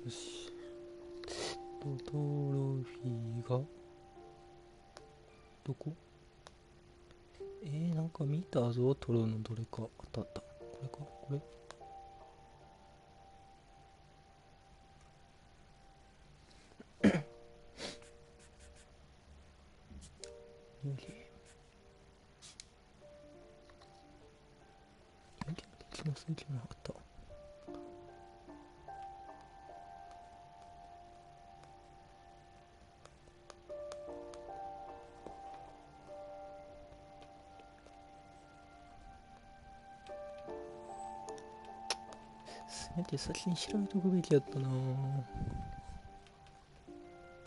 よし。トロフィーがどこ？なんか見たぞ。トロのどれか。あったあった。これか、これ。人気の敵の数値もあった。せめて先に調べとくべきやったな。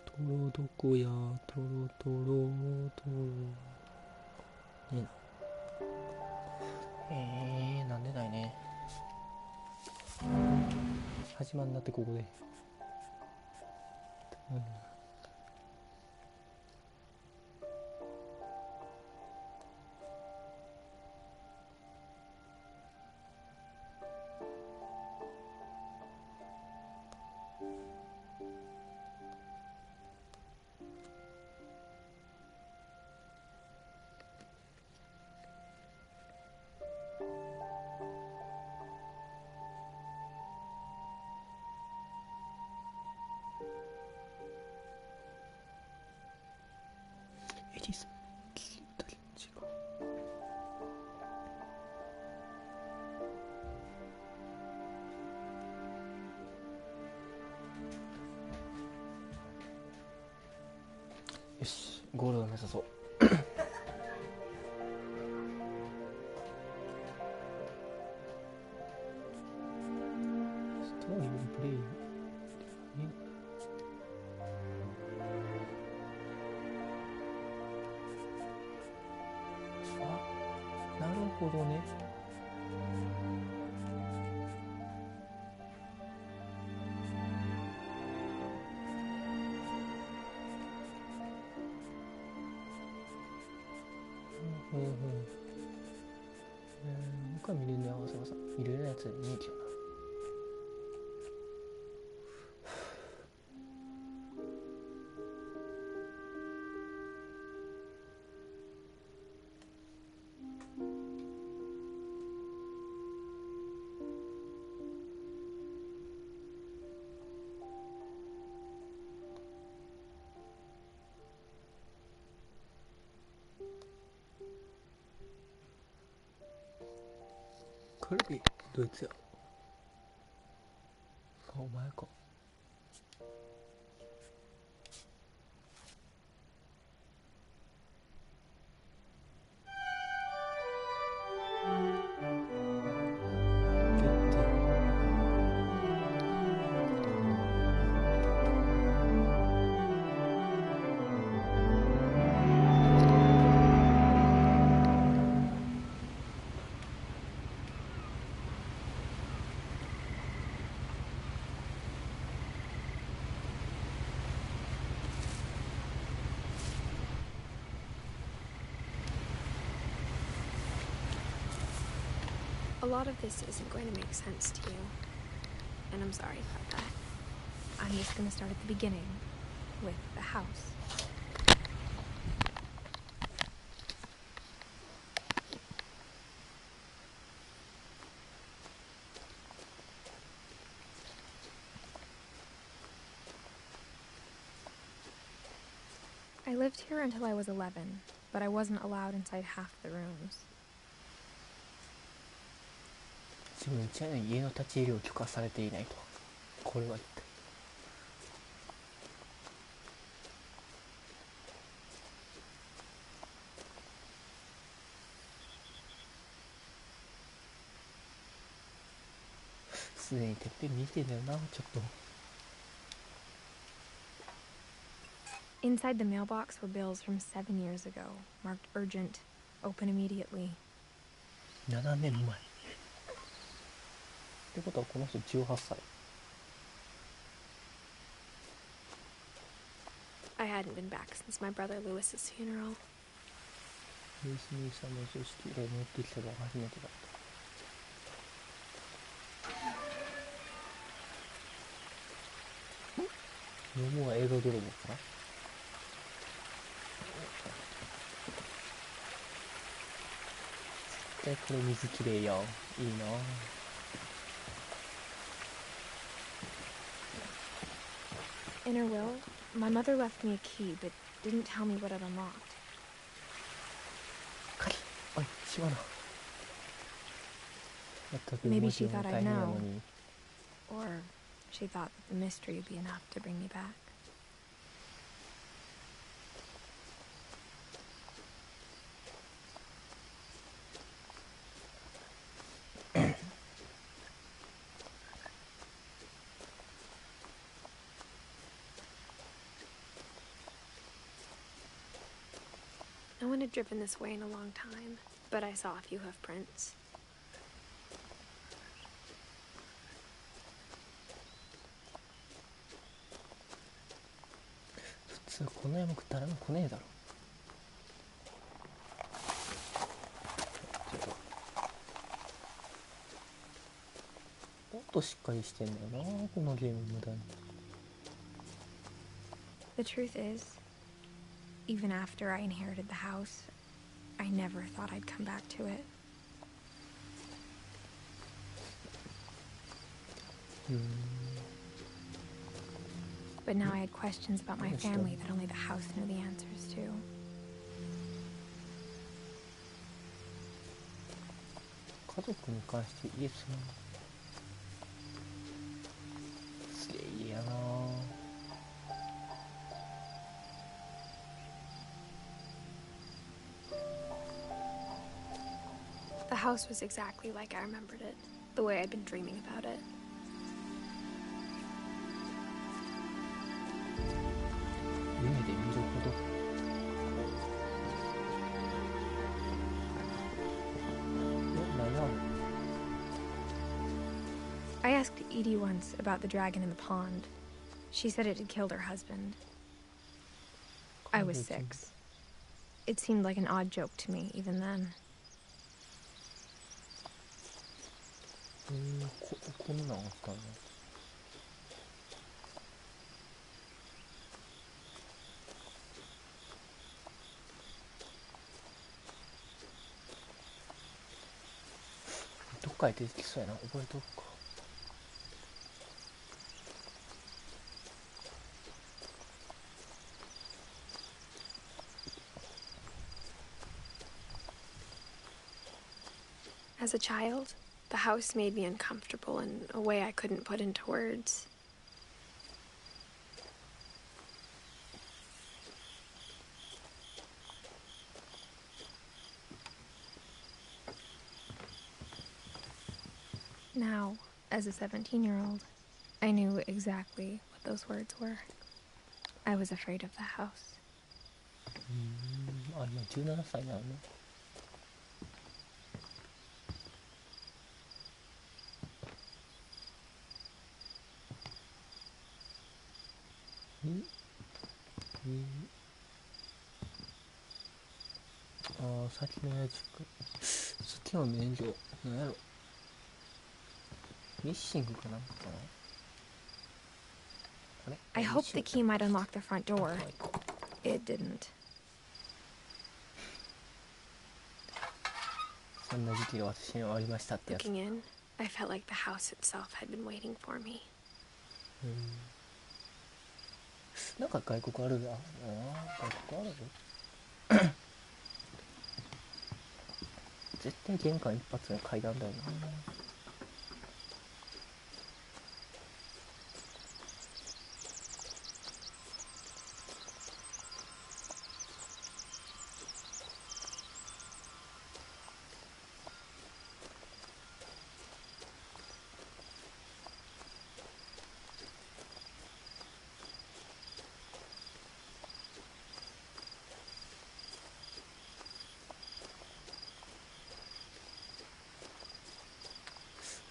トロどこや。トロトロトロねえな。なんでないね。始まんなってここで。エリス聞いたり違う。よし、ゴールを目指そう。ストーリープレイ。あ、なるほどね。僕は見れるね。あ、そうそう。見れるやつに人気よな。カルビ、ドイツや。あ、お前か。A lot of this isn't going to make sense to you, and I'm sorry about that. I'm just going to start at the beginning, with the house. I lived here until I was 11, but I wasn't allowed inside half the rooms. 自分ちの家の立ち入りを許可されていないと。これは一体。すでにてっぺん見てんだよな、ちょっと。Inside the mailbox were bills from 7 years ago, marked urgent, open immediately. 7年前。ってことはこの人18歳。I hadn't been back since my brother Lewis's funeral. ルイス兄さんの葬式を持ってきたのは初めてだった。ノモは映画泥棒かな。絶対これ水きれいやん。いいな。 In her will, my mother left me a key, but didn't tell me what it unlocked. 鍵、おい、しまな。全く Maybe 文 she 字も thought 大 I'd 変な know, のに。 or she thought that the mystery would be enough to bring me back. 'No one had driven this way in a long time, but I saw a few hoof prints. 普通この山誰も来ねえだろ。もっとしっかりしてんだよなこのゲーム無駄に。 The truth is, even after I inherited the house, I never thought I'd come back to it. うーん。 But now I had questions about my family that only the house knew the answers to. 家族に関してイエスな。すげえ家やな。 The house was exactly like I remembered it, the way I'd been dreaming about it. 夢で見るほど。 I asked Edie once about the dragon in the pond. She said it had killed her husband. I was 6. It seemed like an odd joke to me, even then. こんなんあったんだ。どっかで出てきそうやな。覚えとくか。As a child, the house made me uncomfortable in a way I couldn't put into words. Now, as a 17-year-old, I knew exactly what those words were. I was afraid of the house. あ、今17歳なのね。ああ、先のやつか。先の免状。なんやろ。ミッシングかなんかかな。あれ I hoped the key might unlock the front door. It didn't. そんな時期が私にはありましたってやつ。 Looking in, I felt like the house itself had been waiting for me. なんか外国あるな。外国ある絶対玄関一発の階段だよな。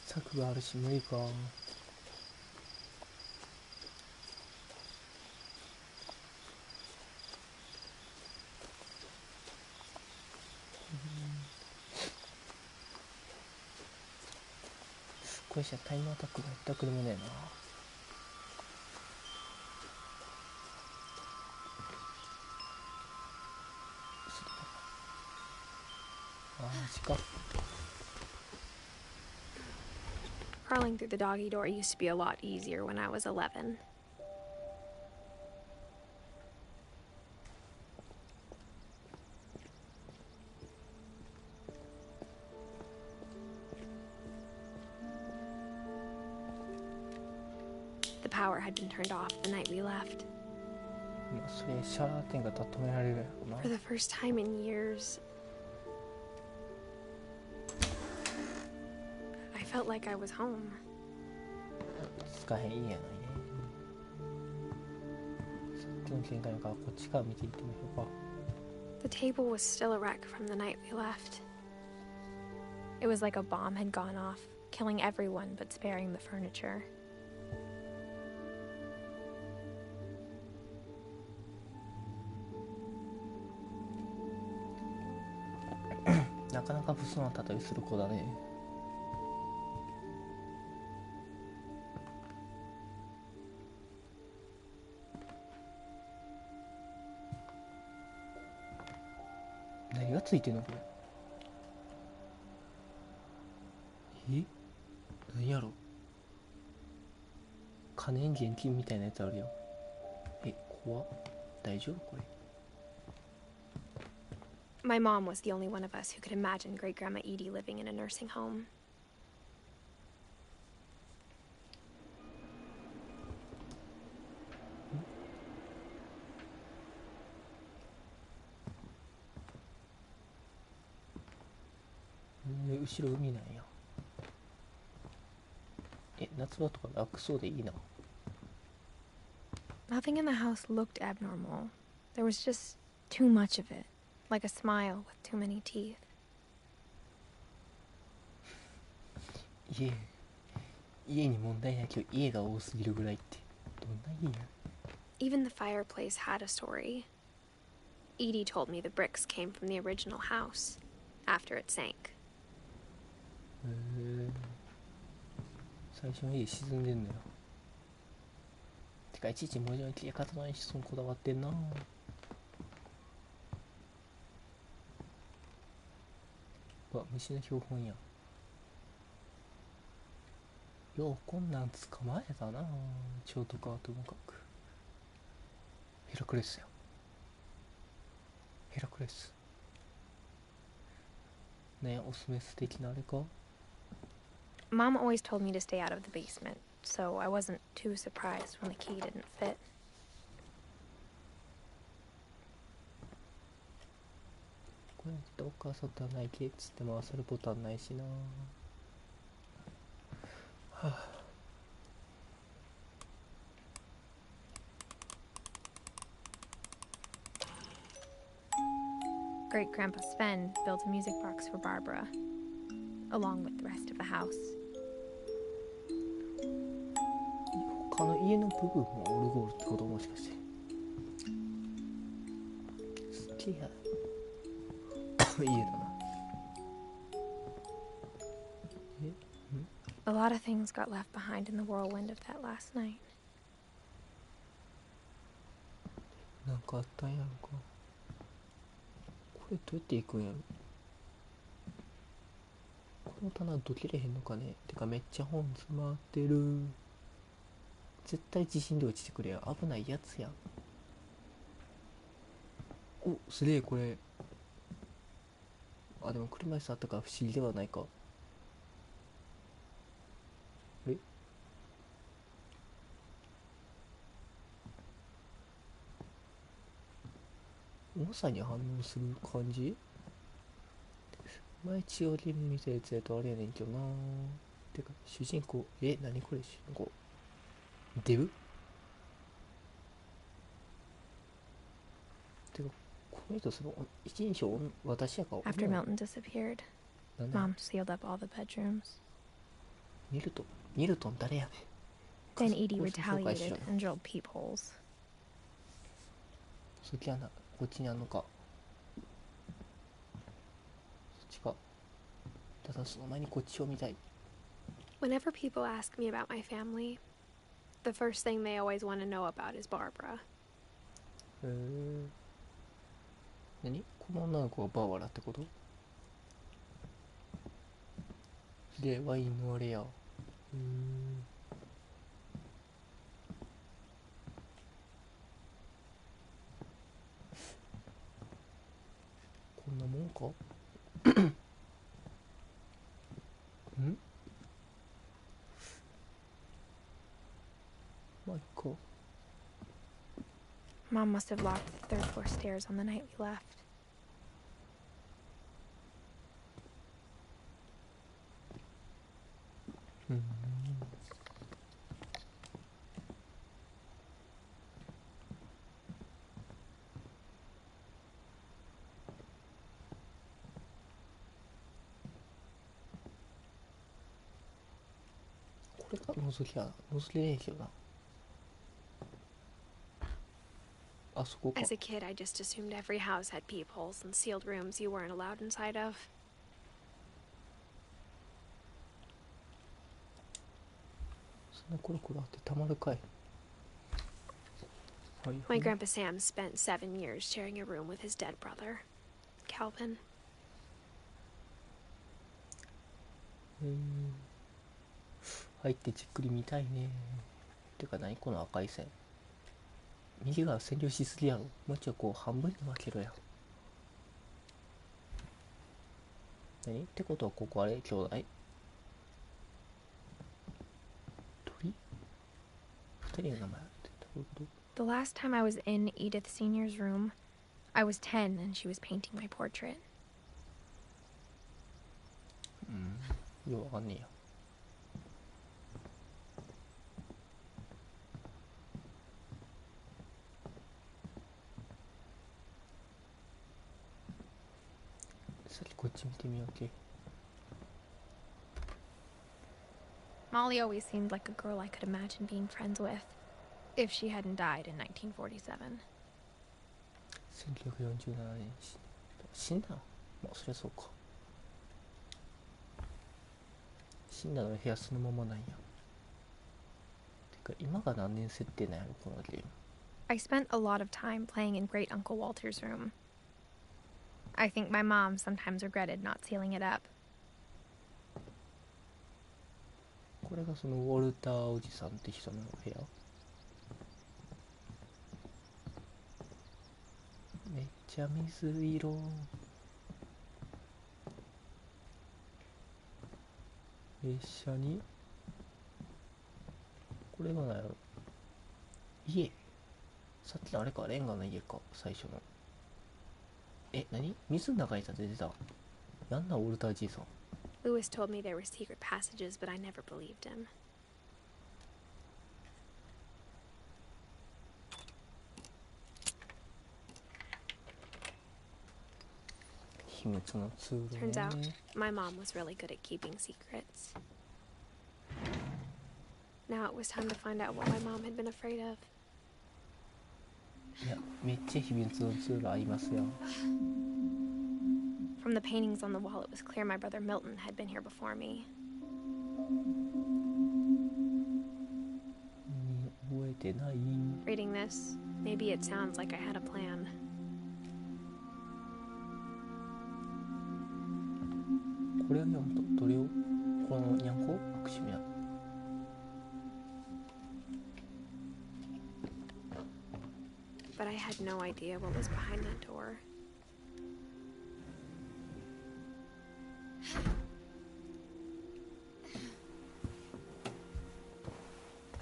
柵があるし無理か。これじゃタイムアタックが一択でもねえな。Crawling through the doggy door used to be a lot easier when I was 11. The power had been turned off the night we left. まあそれシャーテンが止められるやろな。 For the first time in years, I felt like I was home. 使えへん家やのにね。さっきの玄関からこっちから見ていってみようか。 The table was still a wreck from the night we left. It was like a bomb had gone off, killing everyone but sparing the furniture. なかなか不遜な例えする子だね。何がついてんのこれ。何やろ。可燃現金みたいなやつあるやん。怖っ。大丈夫これ。 My mom was the only one of us who could imagine Great Grandma Edie living in a nursing home. 後ろ海なんや。夏場とか楽そうでいいな。 Nothing in the house looked abnormal. There was just too much of it, like a smile with too many teeth. 家に問題ないけど家が多すぎるぐらいってどんな家や。 Even the fireplace had a story. Edie told me the bricks came from the original house after it sank. 最初の家沈んでんのよ。てかいちいち文字の切り方の演出もこだわってんな。うわ、虫の標本やん。ようこんなん捕まえたな。超とかともかくヘラクレスや。ヘラクレスね、オスメス的なあれか。 Mom always told me to stay out of the basement, so I wasn't too surprised when the key didn't fit. これどっか外ないけっつって回せるボタンないしな。はあ。 Great Grandpa Sven built a music box for Barbara, along with the rest of the house. 他の家の部分もオルゴールってこともしかして。すっげえや家だな。 A lot of things got left behind in the whirlwind of that last night. なんかあったんやろか。これどうやって行くんやろ。この棚どけれへんのかね。てかめっちゃ本詰まってる。絶対地震で落ちてくれや。危ないやつやん。お、すげえこれ。あ、でも車椅子あったから不思議ではないか。重さに反応する感じ。前千代君見たやつやとあれやねんけどな。てか主人公何これ主人公デブ。てかこの人その一人称私やか。 After Milton disappeared, なんだ Mom sealed up all the bedrooms. ミルトン誰やねん。 Then Edie こいつの紹介知ら retaliated ん。 and drilled peepholes. そっちはな、こっちにあんのか。そっちか。ただその前にこっちを見たい。 Whenever people ask me about my family, the first thing they always want to know about is Barbara. 何この女の子がバーバラってこと。でワインのあれや。こんなもんか。んまあいっか。 Mom must have locked the third floor stairs on the night we left. これが覗きやな。覗きでいいけどな。あそこか。 As a kid, I just assumed every house had peepholes and sealed rooms you weren't allowed inside of. そんなコロコロあってたまるかい。はい、 My grandpa Sam spent 7 years sharing a room with his dead brother, Calvin. 入ってじっくり見たいね。てか何この赤い線。右側占領しすぎやろ。もうちょいこう半分に分けろや。何ってことはここあれ兄弟鳥二人の名前あってどういうこと。 The last time I was in Edith Sr.'s room, I was 10 and she was painting my portrait. ようわかんねえや。さっきこっち見てみようけ。 Molly always seemed like a girl I could imagine being friends with, if she hadn't died in 1947. 1947年死んだの。まあそりゃそうか。死んだの部屋そのままなんや。てか今が何年設定なんやろこのゲーム。 I spent a lot of time playing in Great Uncle Walter's room. I think my mom sometimes regretted not sealing it up. これがそのウォルターおじさんって人の部屋。めっちゃ水色。列車にこれがなんやろ。家。さっきのあれかレンガの家か最初の。何水の中にいたって出た。なんだウォルターじいさん。 Lewis told me there were secret passages, but I never believed him. 秘密の通路 Turns out, ね。 my mom was really good at keeping secrets. Now it was time to find out what my mom had been afraid of. いやめっちゃ秘密の通路ありますよ。 From the paintings on the wall, it was clear my brother Milton had been here before me. 覚えてない。 Reading this, maybe it sounds like I had a plan. これを読むとどれをこのにゃんこ悪趣味や。 But I had no idea what was behind that door.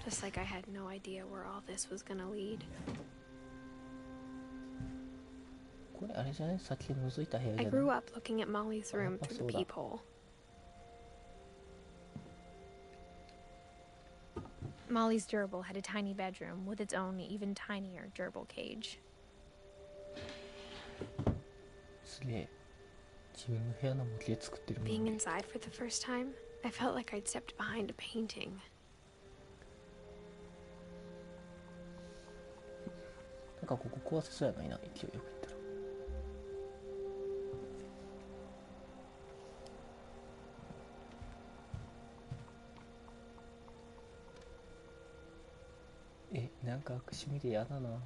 Just like I had no idea where all this was gonna lead. これあれじゃないさっき覗いた部屋 I じゃない。 grew up looking at Molly's room through the Soda. peephole. Molly's gerbil had a tiny bedroom with its own even tinier gerbil cage. すげえ。自分の部屋の模型作ってるもん Being ね。 inside for the first time, I felt like I'd stepped behind a painting. なんかここ壊せそうやないな勢いよく言ったら。なんか悪趣味でやだな。こ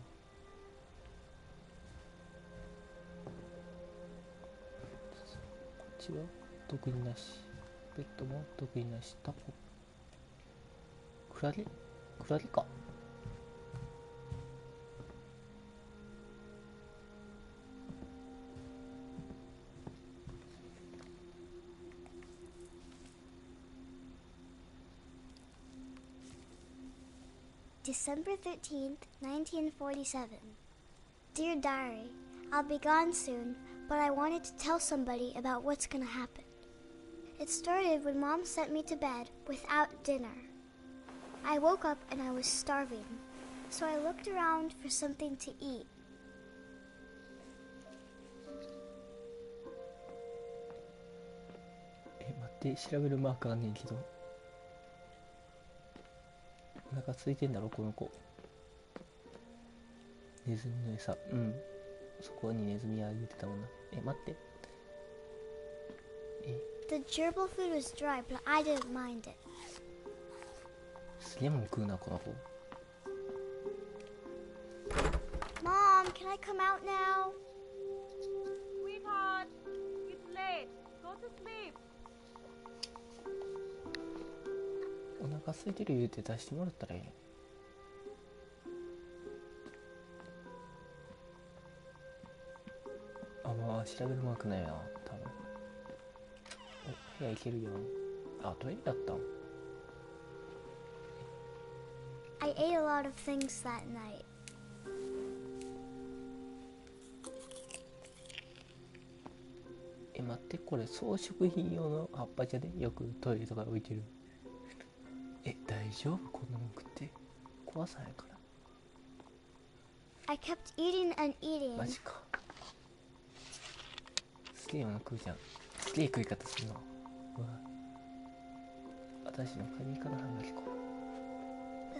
っちは特になし。ベッドも特になし。タコ。クラゲか。December 13th, 1947. Dear Diary, I'll be gone soon, but I wanted to tell somebody about what's gonna happen. It started when Mom sent me to bed without dinner. I woke up and I was starving, so I looked around for something to eat. 待って、調べるマークあんねんけど。お腹空いてんだろこの子。ネズミの餌。うん、そこにネズミは言ってたもんな。待って。The gerbil food was dry, but I didn't mind it. すげえもん食うなこの子。 Mom, can I come out now? Sweetheart, it's late. Go to sleep. お腹空いてる言うて出してもらったらいいの。まあ調べるマークないな多分。部屋行けるよ。トイレだったん。I ate a lot of things that night. 待って、これ装飾品用の葉っぱじゃね？よくトイレとか置いてる。大丈夫こんなもん食って。怖さやから。I kept eating and eating. マジか。すげえもの食うじゃん。すげえ食い方するな。うわ、私のカニから歯が聞こ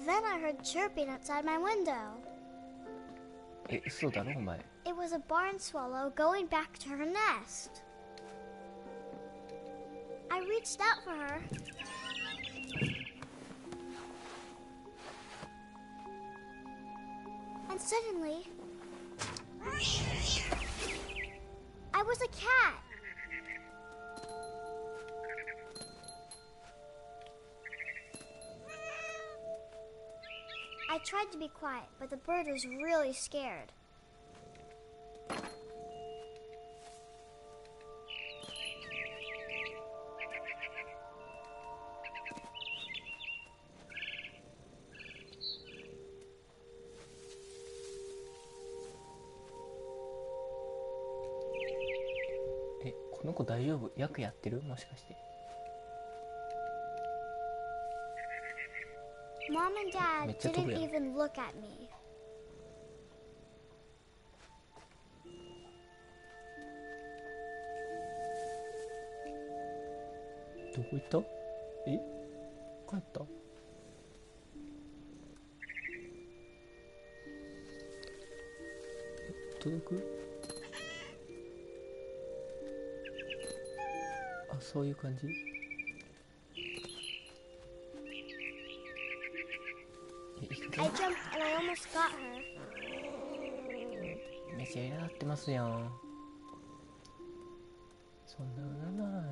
Then I heard chirping outside my window. う。嘘だろお前。It was a barn swallow going back to her nest. I reached out for her. And suddenly, I was a cat. I tried to be quiet, but the bird was really scared. この子大丈夫？役やってる？もしかして。Mom and Dad didn't even look at me. どこ行った？帰った？届く？そういう感じ？I jumped and I almost got her. めっちゃ苛立ってますやん。そんなのない。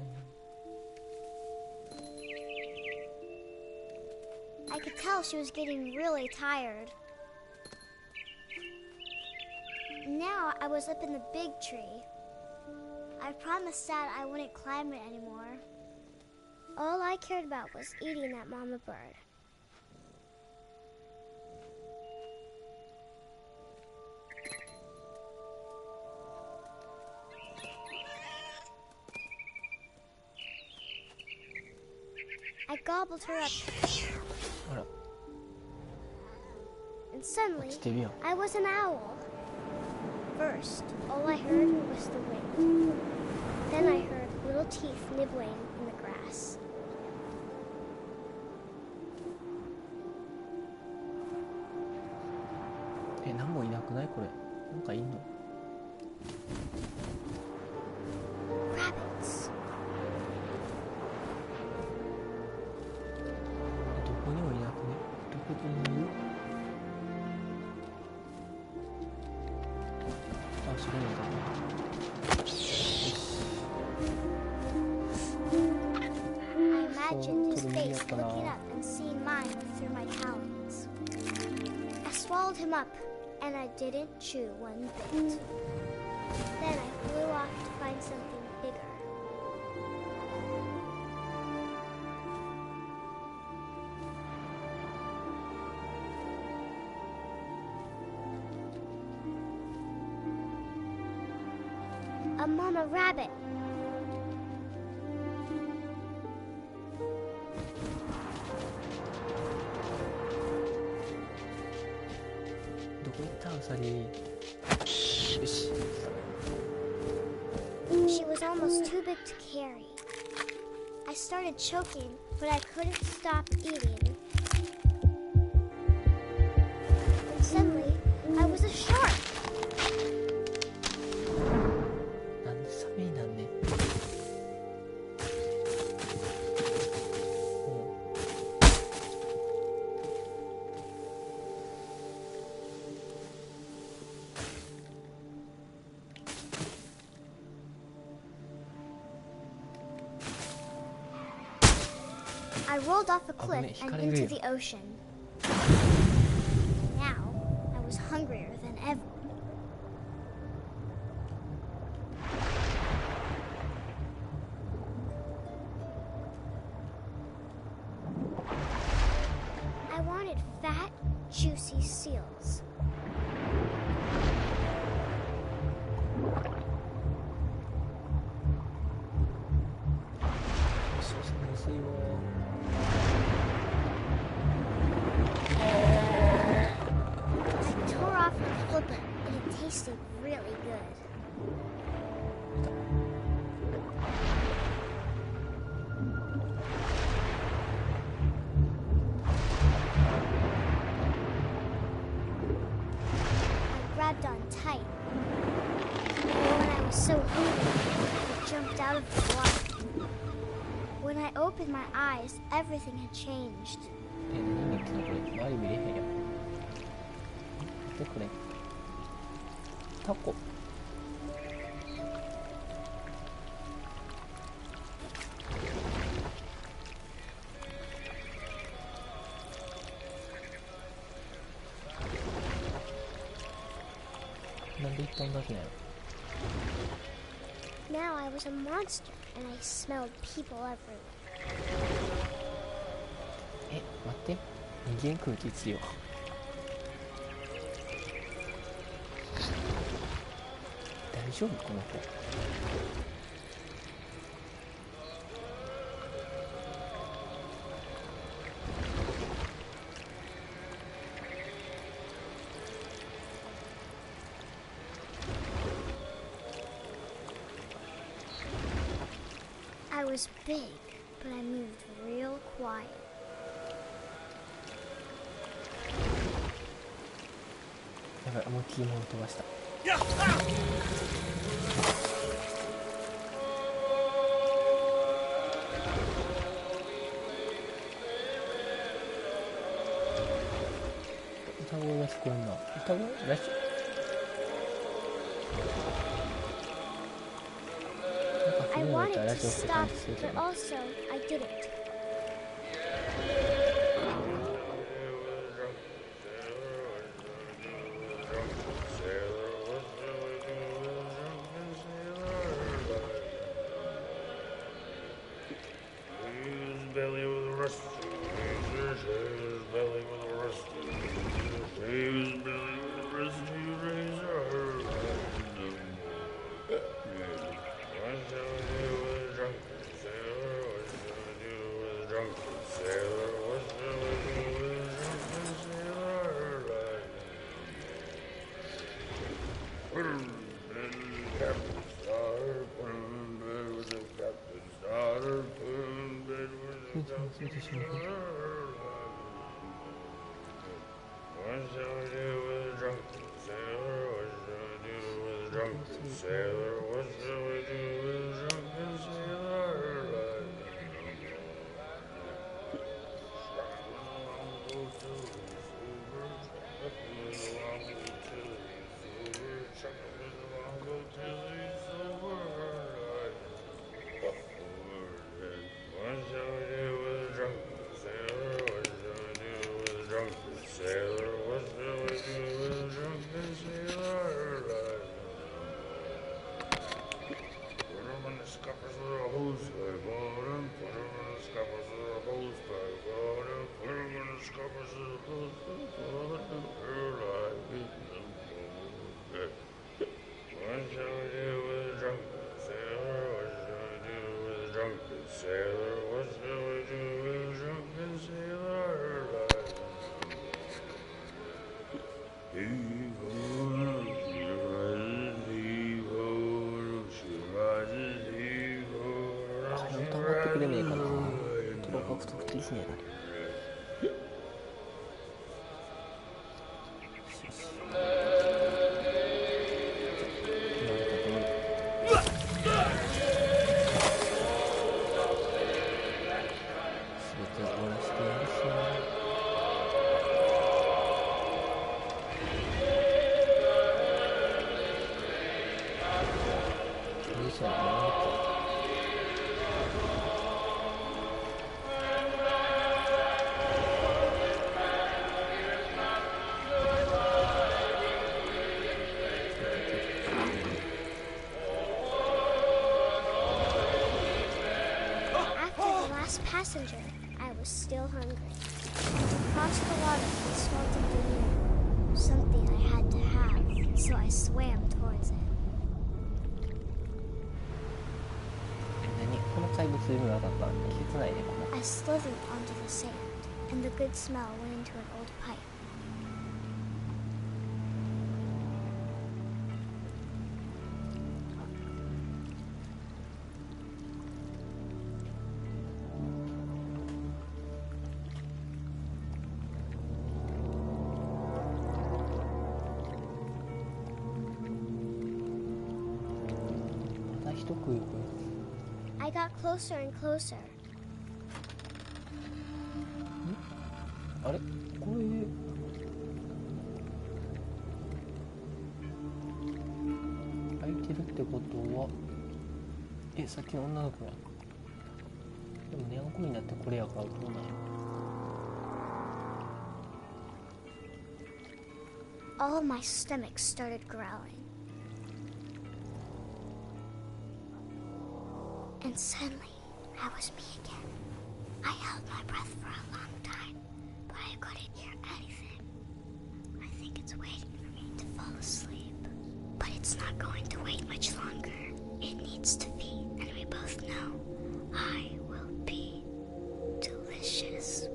I could tell she was getting really tired. Now I was up in the big tree. I promised Dad I wouldn't climb it anymore. All I cared about was eating that mama bird. I gobbled her up. あら。 And suddenly, 落ちてるやん。 I was an owl. First, all I heard was the wind. Then I heard little teeth nibbling in the grass. 何もいなくないこれ。なんかいんの？ Rabbits. どこにもいなくね？どこにいる？それなんだ。I imagined his face looking up and seeing mine through my talons. I swallowed him up, and I didn't chew one bit. Then I flew off to find something bigger. A mama rabbit. She was almost too big to carry. I started choking, but I couldn't stop eating. And suddenly, I was a shark. I rolled off a cliff and into the ocean. Now, I was hungrier than ever. I wanted fat, juicy seals. And it tasted really good. I grabbed on tight. And when I was so hungry, I jumped out of the water. When I opened my eyes, everything had changed. Now I was a monster, and I smelled people everywhere. 待って、人間空気強い。大丈夫この子。I was big, but I moved real quiet. やばい、思いっきり物飛ばした。歌声が聞こえんな。歌声らしい。I wanted to stop, but also I didn't. 早歌上がってくれねえかな。トロ獲得できねえな。Passenger, I was still hungry. Across the water, I smelled a balloon, something I had to have, so I swam towards it. 何この怪物いるのなかった切ないねこの I slithered onto the sand, and the good smell went into an old pipe. I got closer and closer. あれこれ開いてるってことはさっきの女の子や。でもネオンコになってこれやからどうなる。 All my stomach started growling. And suddenly, I was me again. I held my breath for a long time, but I couldn't hear anything. I think it's waiting for me to fall asleep. But it's not going to wait much longer. It needs to feed, and we both know I will be delicious.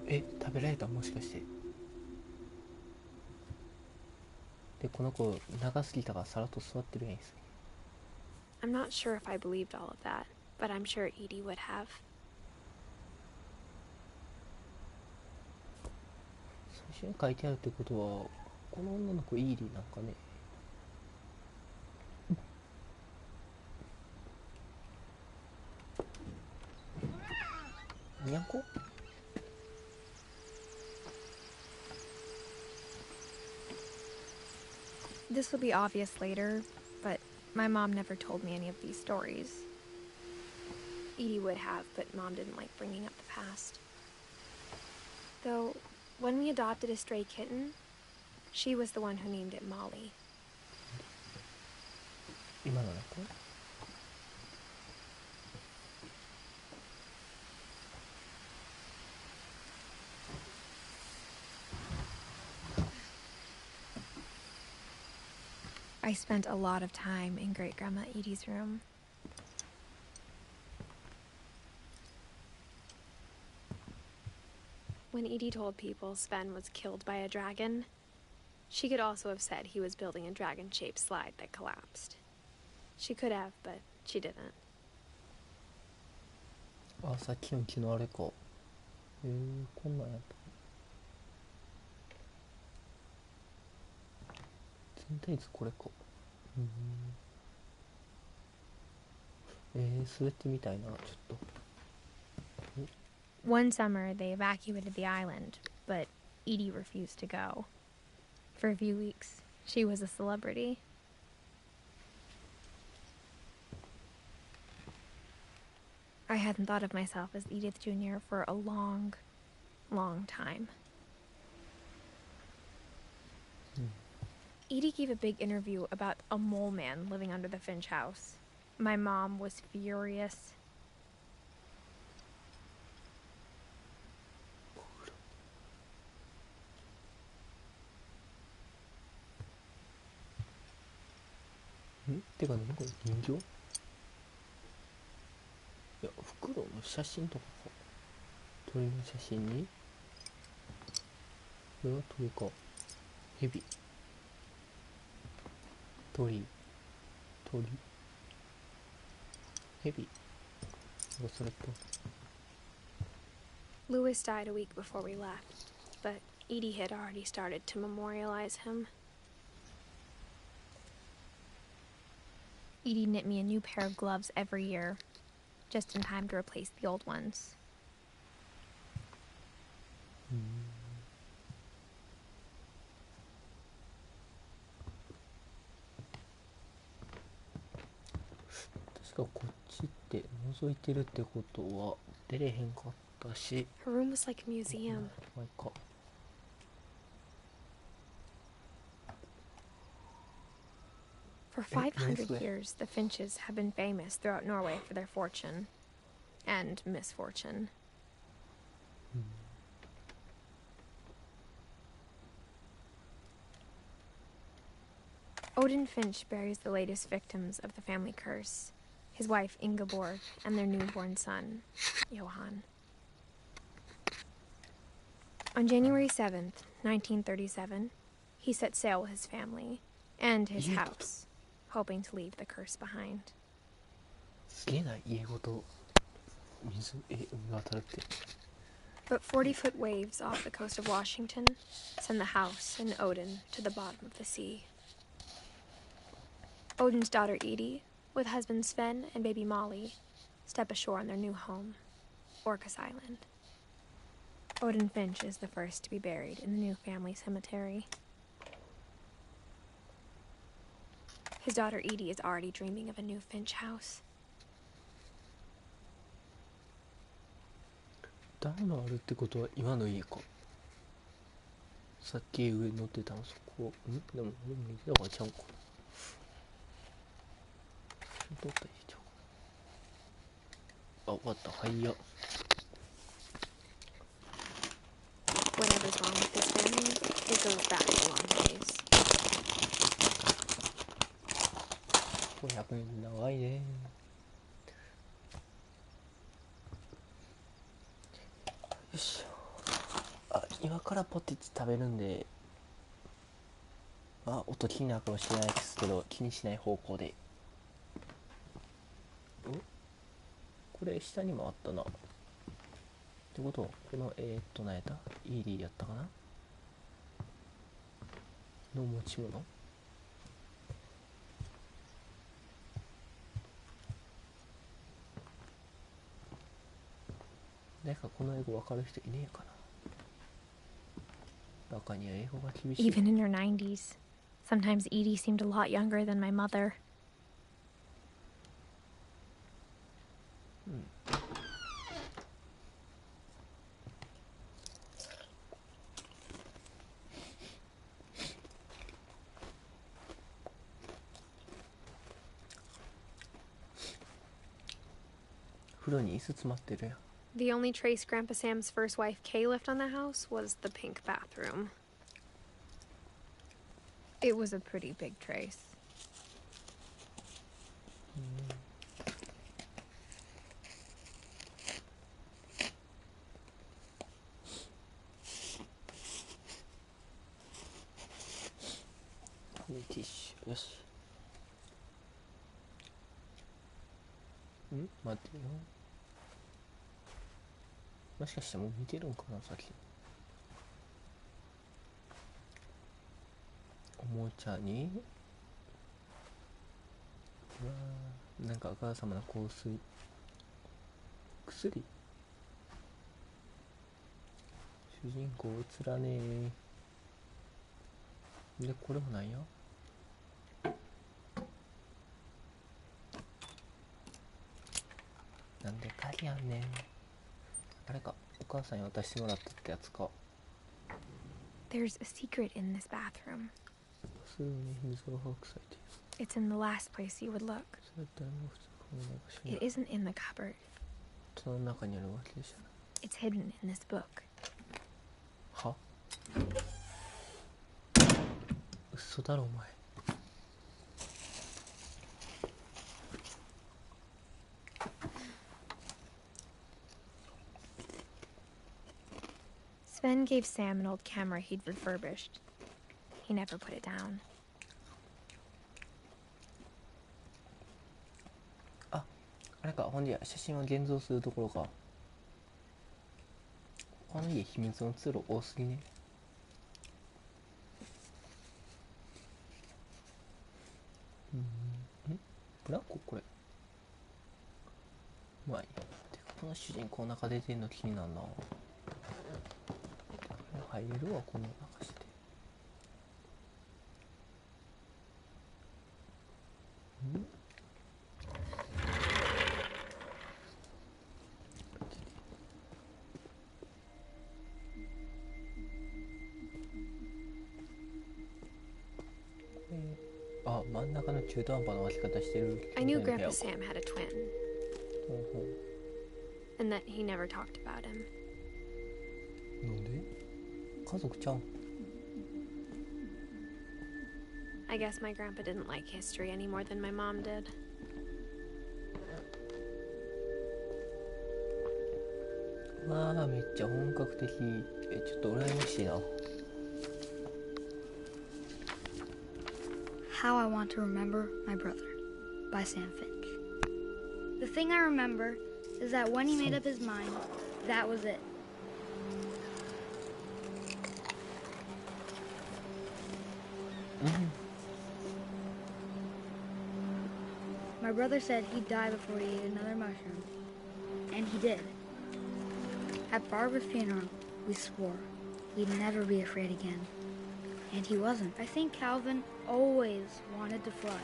食べられたもしかして。でこの子長すぎたからさらっと座ってるやんす。 I'm not sure if I believed all of that, but I'm sure Edie would have. 最初に書いてあるってことはこの女の子イーリーなんかね。にゃんこ This will be obvious later, but my mom never told me any of these stories. Edie would have, but Mom didn't like bringing up the past. Though, when we adopted a stray kitten, she was the one who named it Molly. 今のねこれ I spent a lot of time in Great-Grandma Edie's room. When Edie told people Sven was killed by a dragon, she could also have said he was building a dragon-shaped slide that collapsed. She could have, but she didn't. あ、さっきのうちのあれか。こんなんやった。全体図これか。滑ってみたいな、ちょっと。One summer, they evacuated the island, but Edie refused to go. For a few weeks, she was a celebrity. I hadn't thought of myself as Edith Jr. for a long, long time. Edie gave a big interview about a mole man living under the Finch house. My mom was furious.んてか何これ人形？いや、フクロウの写真とかか。鳥の写真にこれは鳥か。ヘビ。鳥。鳥。ヘビ。なんかそれと。Lewis died a week before we left, but Edie had already started to memorialize him. Edie knit me a new pair of gloves every year, just in time to replace the old ones. 確かこっちって覗いてるってことは出れへんかったし、 Her room was like a museum. 前か。For nice 500 way. years, the Finches have been famous throughout Norway for their fortune and misfortune. Odin Finch buries the latest victims of the family curse, his wife Ingeborg and their newborn son, Johan. On January 7th, 1937, he set sail with his family and his house, hoping to leave the curse behind. すげえな、家ごと水、海渡るって。 But 40-foot waves off the coast of Washington send the house and Odin to the bottom of the sea. Odin's daughter Edie, with husband Sven and baby Molly, step ashore on their new home, Orcas Island. Odin Finch is the first to be buried in the new family cemetery. His daughter Edie is already dreaming of a new Finch house. 暖炉あるってことは今の家か。さっき上乗ってたのそこ。でも俺も見てたからちゃうか。撮ったらいいじゃん。あ、終わった。はいや。Whatever's wrong with his family, it goes back a long ways. 500円長いね。よし。あ、今からポテチ食べるんで、まあ音気になるかもしれないですけど、気にしない方向で。これ下にもあったな。ってことはこの何やったイーリーやったかなの持ち物。誰かこの英語わかる人いねえかな。中には英語が厳しい。 Even in her 90s, sometimes Edie seemed a lot younger than my mother. 風呂に椅子詰まってるやん。 The only trace Grandpa Sam's first wife Kay left on the house was the pink bathroom. It was a pretty big trace.ティッシュよし。待ってよ。もしかしてもう見てるんかなさっき。おもちゃにうわー、なんかあからさまな香水、薬。主人公映らねえ。でこれもなんや。なんで鍵やんねん。あれか、お母さんに渡してもらったってやつか。 There's a secret in this bathroom. すぐに水が把握されている。 It's in the last place you would look. それだったらもう普通この場所に It isn't in the cupboard. その中にあるわけでしょ。 It's hidden in this book. は？嘘だろお前。Sven gave Sam an old camera he'd refurbished. He never put it down. あれか、ほんでや写真は現像するところか。この家秘密の通路多すぎね。ブランコこれ。まあいいや。てかこの主人公中出てんの気になるな。入れるわこの中して。あ、真ん中の中途半端な分け方してる。 I knew Grandpa Sam had a twin, ほうほ and that he never talked about him. う。なんで？家族ちゃうん？ I guess my grandpa didn't like history any more than my mom did. わあ、めっちゃ本格的。ちょっと羨ましいな。 How I Want to Remember My Brother by Sam Finch. The thing I remember is that when he made up his mind, that was it. My brother said he'd die before he ate another mushroom. And he did. At Barbara's funeral, we swore we'd never be afraid again. And he wasn't. I think Calvin always wanted to fly.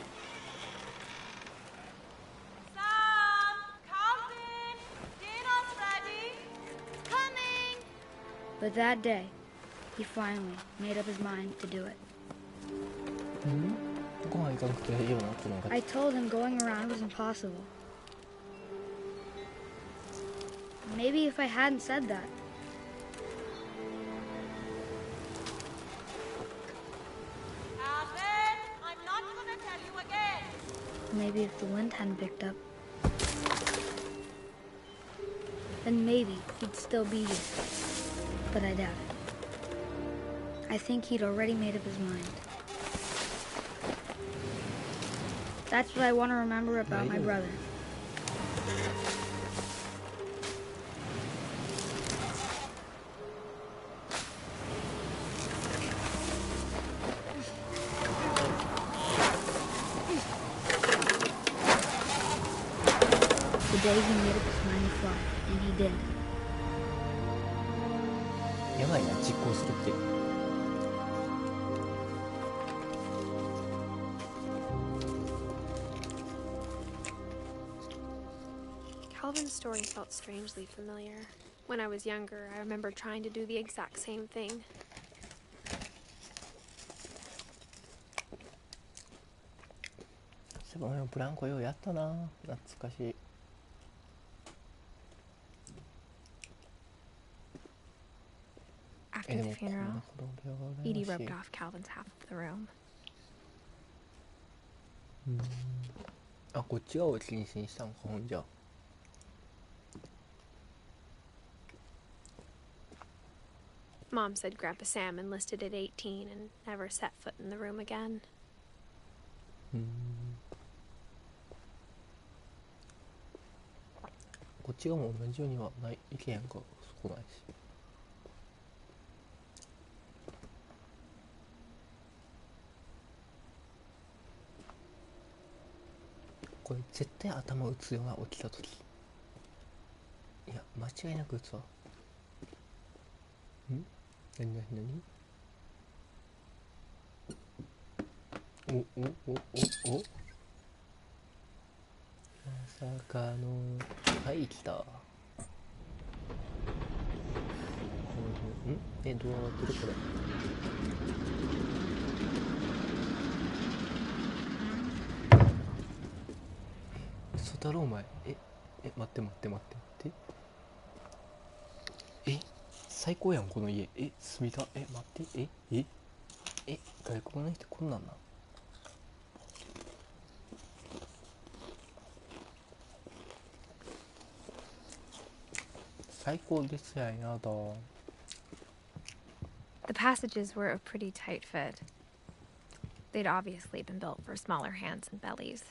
Sam! Calvin! Dinner's ready! Coming! But that day, he finally made up his mind to do it. ご飯行かなくていいよなってなんか。 I told him going around was impossible. Maybe if I hadn't said that, Calvin! I'm not gonna tell you again! maybe if the wind hadn't picked up, then maybe he'd still be here. But I doubt it. I think he'd already made up his mind. That's what I want to remember about my brother. The day he made up his mind to fly, and he did. やばいな、実行するって。 Calvin's story felt strangely familiar. When I was younger, I remember trying to do the exact same thing. そういえば俺もブランコようやったな。懐かしい。 After the funeral, この子供部屋が Edie 羨ましい。 roped off Calvin's half of the room. あ、こっち側を禁止にしたんか、ほんじゃ。 Mom said Grandpa Sam enlisted at 18 and never set foot in the room again. こっち側も同じようにはない、いけへんか、そこないし。これ絶対頭打つよな、起きたとき。いや、間違いなく打つわ。ん？なになになに？おまさかの。はい、来た。どうなってるこれ。だろお前。待って待って待って最高やんこの家。住みた。待って外国の人こんなんな。最高ですやん。やだ。 The passages were a pretty tight fit. They'd obviously been built for smaller hands and bellies.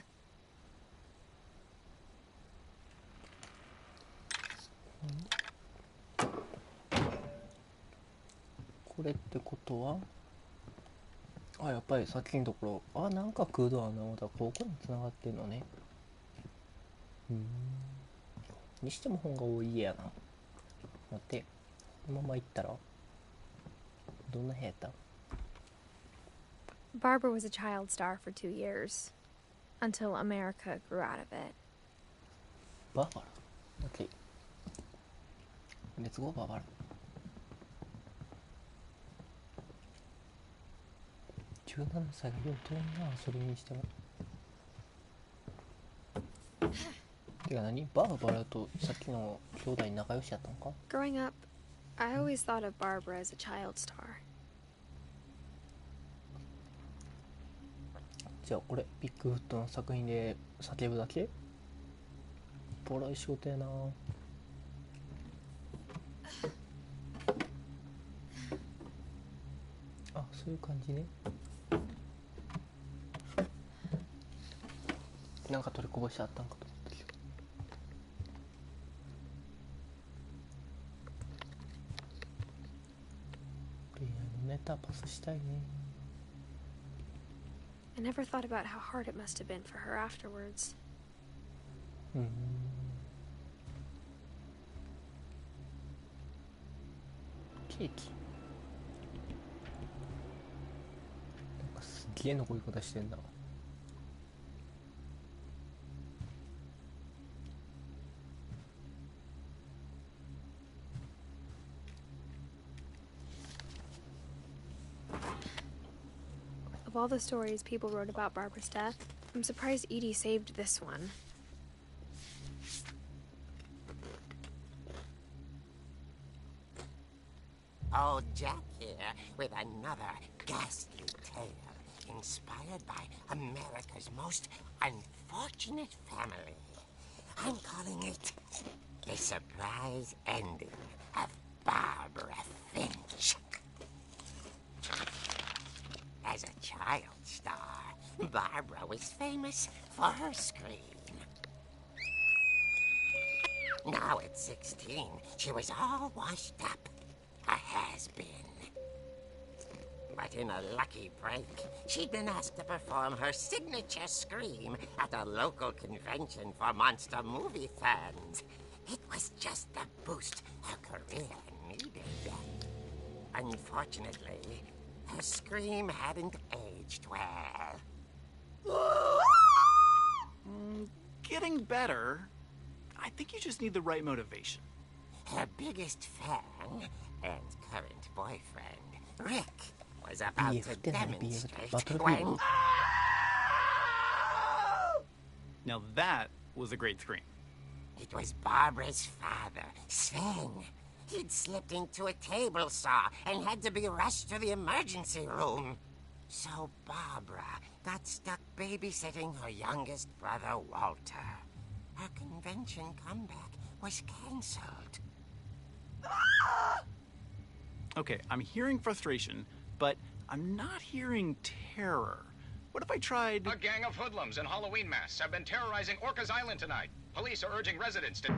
これってことは、やっぱりさっきのところ、なんか空洞あんな、またここに繋がってんのね。にしても本が多い家やな。待って、このまま行ったらどんな部屋やった？ Barbara was a child star for 2 years, until America grew out of it. バーバラ OK、 レッツゴーバーバラ。17歳がよう飛んな、それにしても。てか何、バーバラとさっきの兄弟仲良しやったのか？ Growing up, I always thought of Barbara as a child star. じゃあこれビッグフットの作品で叫ぶだけ？ボロい仕事やな。そういう感じね。なんか取りこぼしあったんかと思ったけど。恋愛のネタパスしたいね。I never thought about how hard it must have been for her afterwards. ケーキ。なんかすげえ残り方してんな。Of all the stories people wrote about Barbara's death, I'm surprised Edie saved this one. Old Jack here with another ghastly tale inspired by America's most unfortunate family. I'm calling it The Surprise Ending of Barbara Finch. As a child star, Barbara was famous for her scream. Now at 16, she was all washed up. A has-been. But in a lucky break, she'd been asked to perform her signature scream at a local convention for monster movie fans. It was just the boost her career needed. Unfortunately, her scream hadn't aged well. Getting better. I think you just need the right motivation. Her biggest fan and current boyfriend, Rick, was about to demonstrate when... Now that was a great scream. It was Barbara's father, Sven. He'd slipped into a table saw and had to be rushed to the emergency room. So Barbara got stuck babysitting her youngest brother, Walter. Her convention comeback was cancelled. Okay, I'm hearing frustration, but I'm not hearing terror. What if I tried... A gang of hoodlums in Halloween masks have been terrorizing Orcas Island tonight. Police are urging residents to...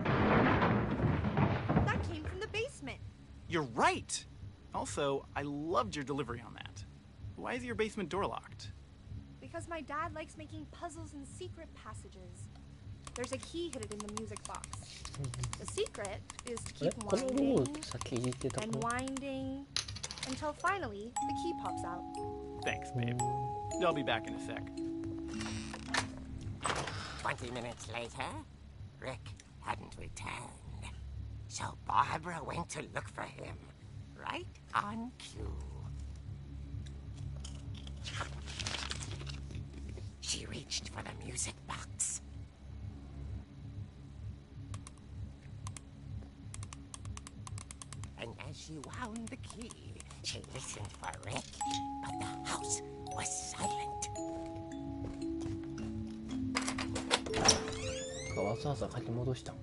That came from the basement. You're right! Also, I loved your delivery on that. Why is your basement door locked? Because my dad likes making puzzles and secret passages. There's a key hidden in the music box. The secret is to keep このロゴ winding さっきいじってた and 子。 winding until finally the key pops out. Thanks, babe. I'll be back in a sec. 20 minutes later, Rick hadn't returned. So Barbara went to look for him, right on cue. She reached for the music box. she wound the key. She listened for Rick, but the house was silent. わざわざ書き戻したん。て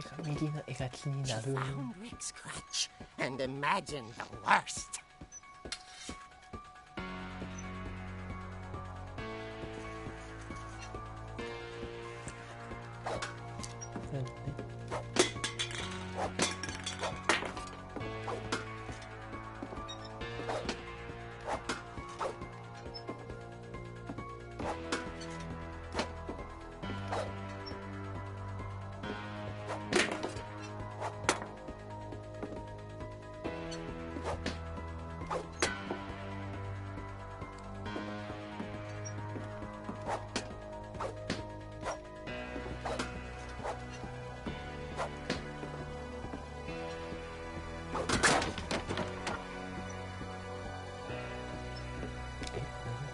か右の絵が気に She なる。 found Rick's crutch and imagined the worst. うんねえ、何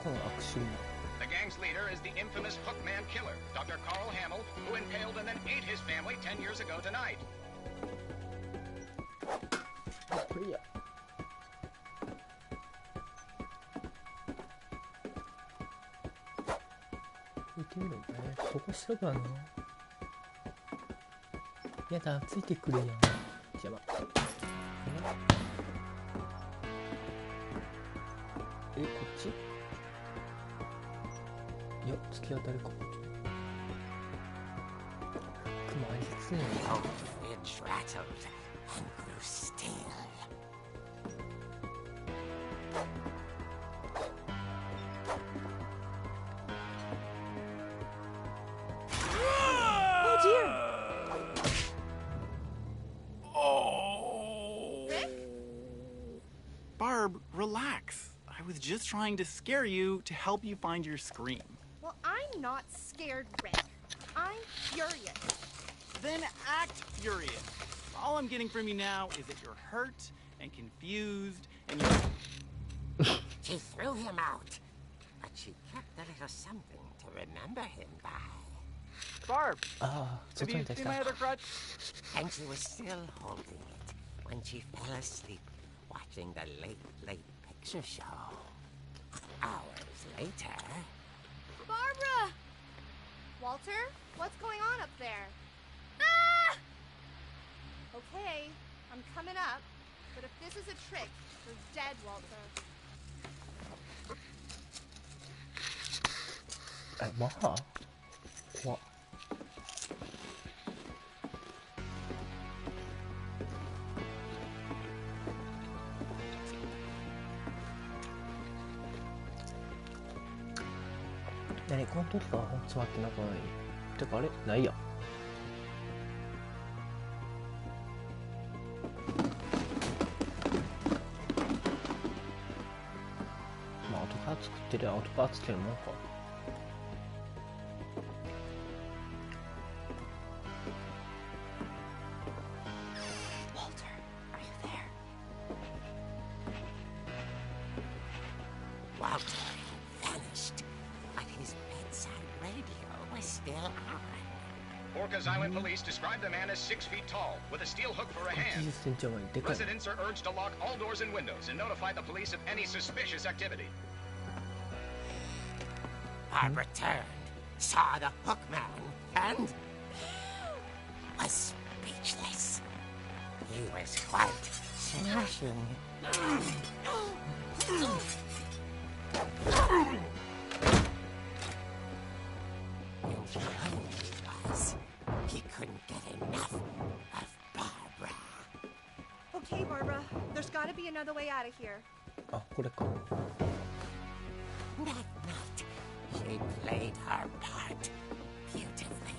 この悪臭。 The gang's leader is the infamous Hookman killer, Dr. Carl Hamill, who impaled and then ate his family 10 years ago tonight. これや。行ってみろ。ここしたくなるな。やだ、ついてくれやん。邪魔。え、こっち？いや、突き当たるか。雲ありつつね。 The old fridge rattled and grew still. Oh dear! Oh. Rick? Barb, relax. I was just trying to scare you to help you find your scream. Well, I'm not scared, Rick. I'm furious. Then act furious. All I'm getting from you now is that you're hurt and confused and you're... She threw him out, but she kept a little something to remember him by. Barb, ああ、 have 外 you に出し seen た。 my other crutch? And she was still holding it when she fell asleep watching the late picture show. Hours later... Barbara! Walter, what's going on up there? Ah! Okay, I'm coming up, but if this is a trick, you're dead, Walter. え、まあ怖っ。何この時から本詰まってなくない？てかあれないや。まあ後から作ってる後からつけるもんか。Walter, are you there? Walter had vanished, but his bedside radio was still on. Orcas Island police describe the man as 6 feet tall, with a steel hook for a 80 hand. センチ余りでかい。 Residents are urged to lock all doors and windows and notify the police of any suspicious activity. Barbara turned, saw the hook man, and was speechless. He was quite smashing. And he was. He couldn't get enough of Barbara. Okay, Barbara, there's gotta be another way out of here. あ、これか。 That night, she played her part beautifully.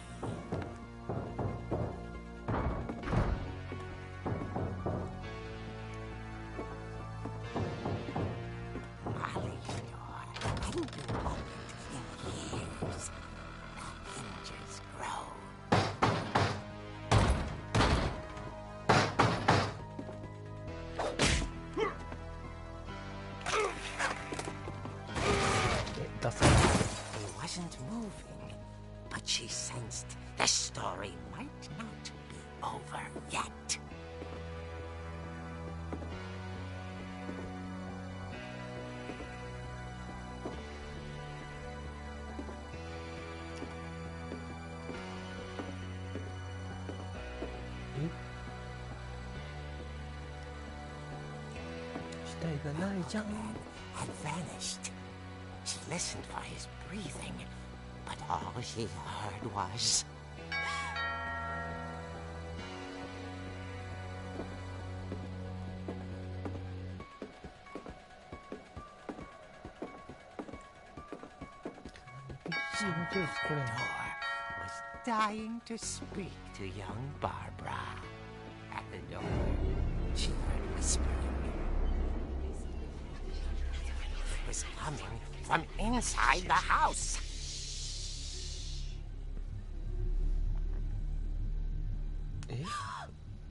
Molly door hadn't been opened in years. The hinges grow. え、ダサい。 He wasn't moving, but she sensed the story might not be over yet. Had vanished. She listened for his breathing, but all she heard was... Something at the door was dying to speak to young Barbara. At the door, she heard whispering. It was coming from inside the house.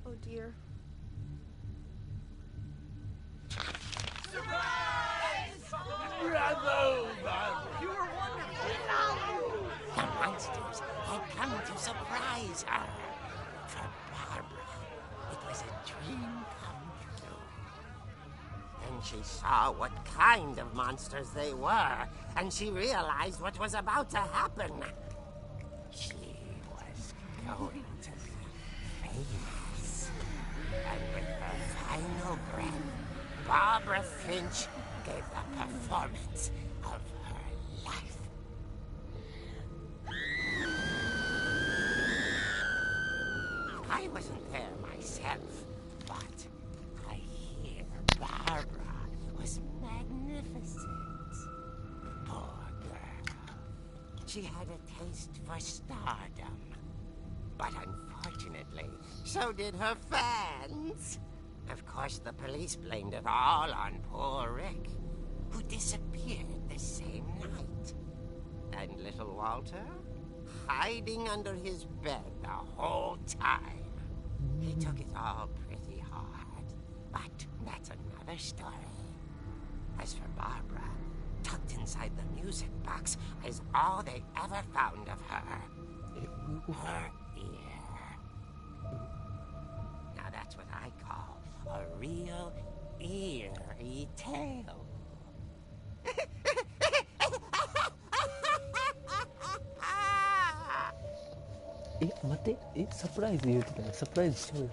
Oh dear. Bravo, Barbara! You were wonderful! The monsters had come to surprise her. For Barbara, it was a dream come true. Then she saw what kind of monsters they were, and she realized what was about to happen. She was going to be famous. And with her final breath, Barbara Finch gave the performance of her life. I wasn't there myself, but I hear Barbara was magnificent. Poor girl. She had a taste for stardom. But unfortunately, so did her fans. Of course, the police blamed it all on poor Rick, who disappeared the same night. And little Walter, hiding under his bed the whole time. He took it all pretty hard, but that's another story. As for Barbara, tucked inside the music box is all they ever found of her. Her ear. Now that's what I call a real eerie tale. 待って、サプライズ言うてたね。サプライズしようよ。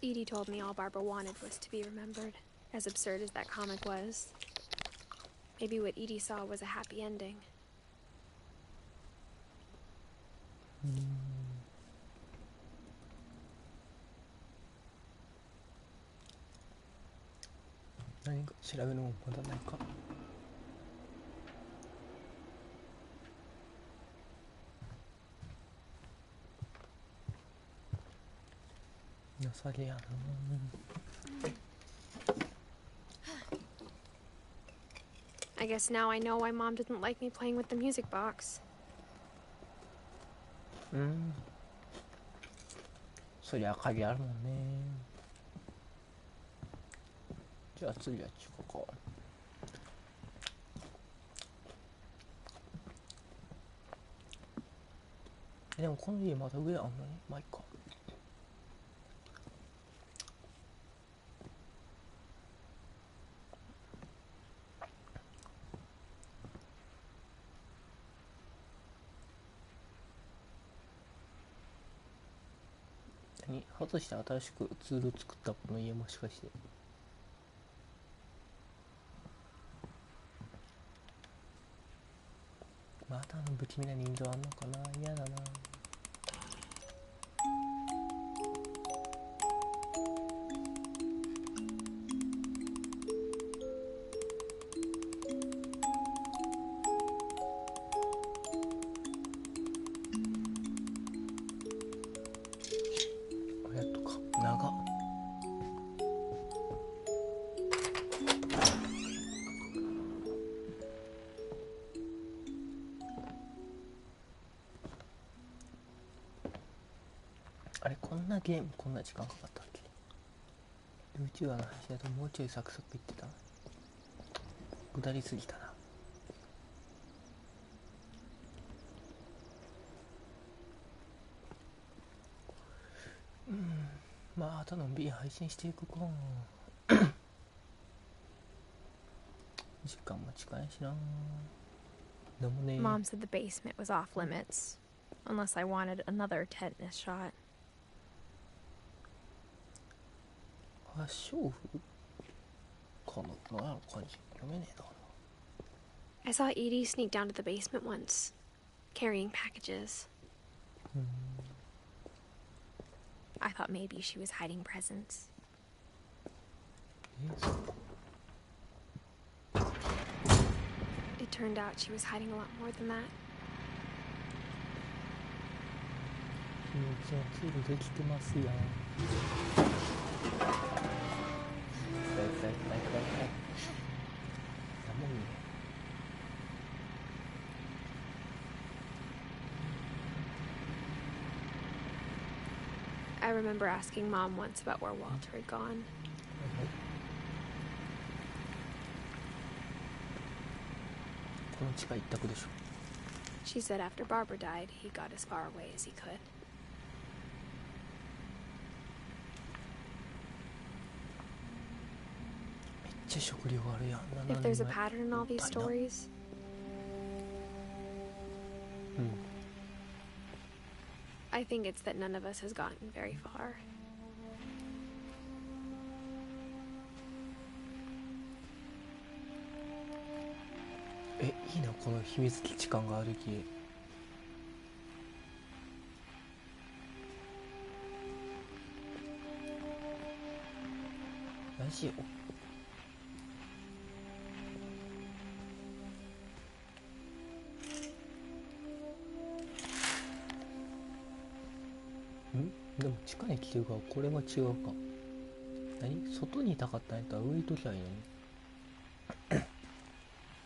Edie told me all Barbara wanted was to be remembered, as absurd as that comic was. Maybe what Edie saw was a happy ending.何か調べるもんまだないか。情けやな。I guess now I know why Mom didn't like me playing with the music box. そりゃ鍵あるもんね。じゃあ次はチコか。でもこの家まだ上あんのにまあいいか。外して新しくツール作ったこの家もしかして。まだ不気味な人形あんのかな。嫌だな。あれこんなゲームこんな時間かかったっけ。 YouTuber の話だともうちょいサクサクいってた。下りすぎたな。まああとのんびり配信していくか。時間も近いしな。でもね、 Mom said the basement was off limits, unless I wanted another tetanus shot. 発症符かな、なんやろ漢字読めねえな。 I saw Edie sneak down to the basement once, carrying packages. I thought maybe she was hiding presents. It turned out she was hiding a lot more than that. 気持ちはツールできてますやん。なんもんね。I remember asking Mom once about where Walter had gone. この地下一択でしょ。 She said after Barbara died, he got as far away as he could. めっちゃ食料あるやん。 If there's a pattern in all these stories, I think it's that none of us has gotten very far. いいなこの秘密基地感があるき。ラジオ。でも地下に来てるからこれは違うか。何？外にいたかったんやったら上にときゃいいのに。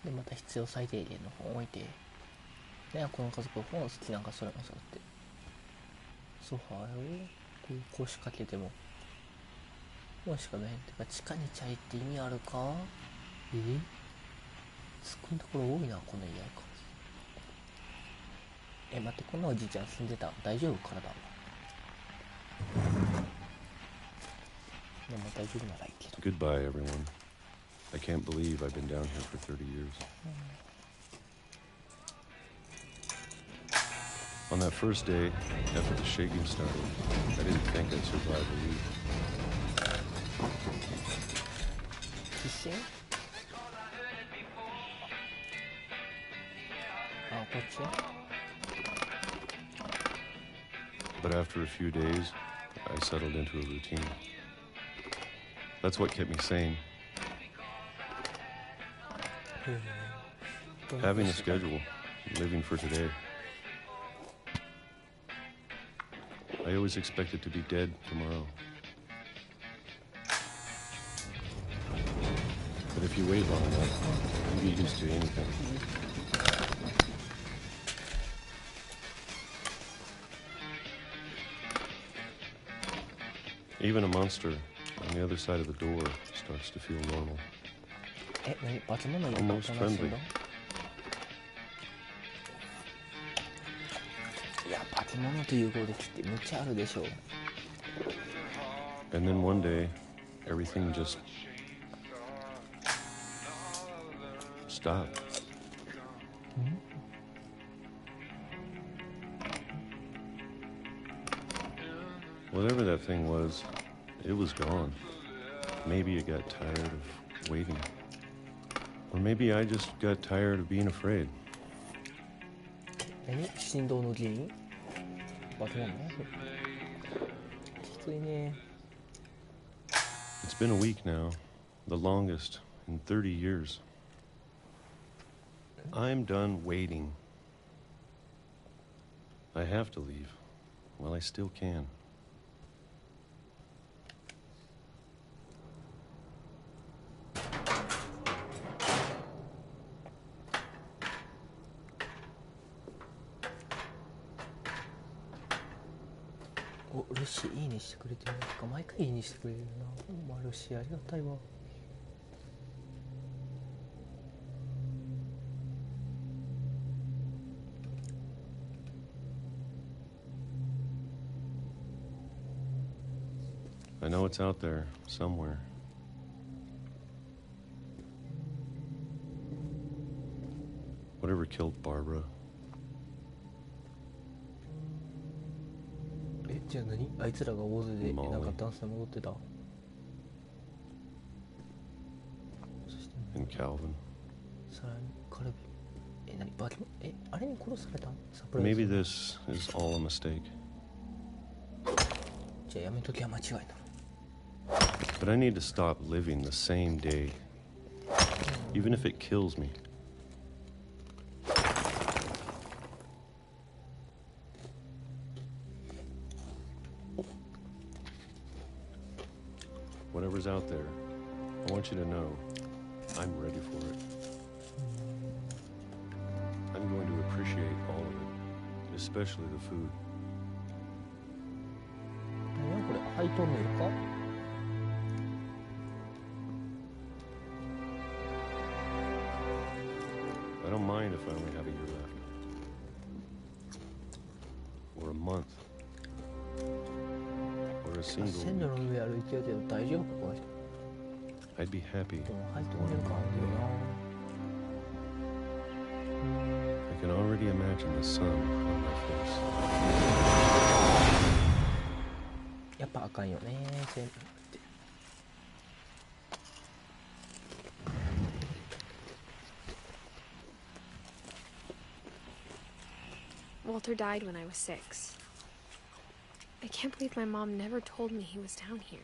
でまた必要最低限の本置いて。ね、この家族本好きなんかそれもそうって。ソファーよ。こう腰掛けても本しかないんてか、地下にチャイって意味あるか？少んところ多いなこの家か。待って、こんなおじいちゃん住んでた？大丈夫？体でも大丈夫ならいいけど。 Goodbye, everyone. I can't believe I've been down here for 30 years. On that first day, after the shaking started, I didn't think I'd survive a week. 実践？あ、こっち？ But after a few days, I settled into a routine. That's what kept me sane. Having a schedule, living for today. I always expected to be dead tomorrow. But if you wait long enough, you get used to anything. Even a monster on the other side of the door starts to feel normal. 何？化け物いるか？ Almost friendly. いや、化け物と融合できってむっちゃあるでしょう。 And then one day, everything just stopped. Whatever that thing was, it was gone. Maybe it got tired of waiting. Or maybe I just got tired of being afraid. 何？振動の原因？化け物？きついね。 It's been a week now, the longest in 30 years. I'm done waiting. I have to leave. Well, I still can.お、ルシいいねしてくれてる。なんか毎回いいねしてくれるな。ほんまルシありがたいわ。I know it's out there somewhere. Whatever killed Barbara. じゃあ何？あいつらが大勢でなんかダンスで戻ってた。 And Calvin. さらにカルビ。何バリ？あれに殺された？サプライズ。 Maybe this is all a mistake. じゃあやめときは間違いだ。 But I need to stop living the same day, even if it kills me. Whatever's out there, I want you to know I'm ready for it. I'm going to appreciate all of it, especially the food. 何やこれ？ハイトンネルか？ I don't mind if I only have a year left. Or a month. Or a single 線路の week. 上歩いてるけど大丈夫かこの人？ I'd be happy. でもハイトンネル感あるよな。 I can already imagine the sun on my face. やっぱあかんよね線路って。 Walter died when I was 6. I can't believe my mom never told me he was down here.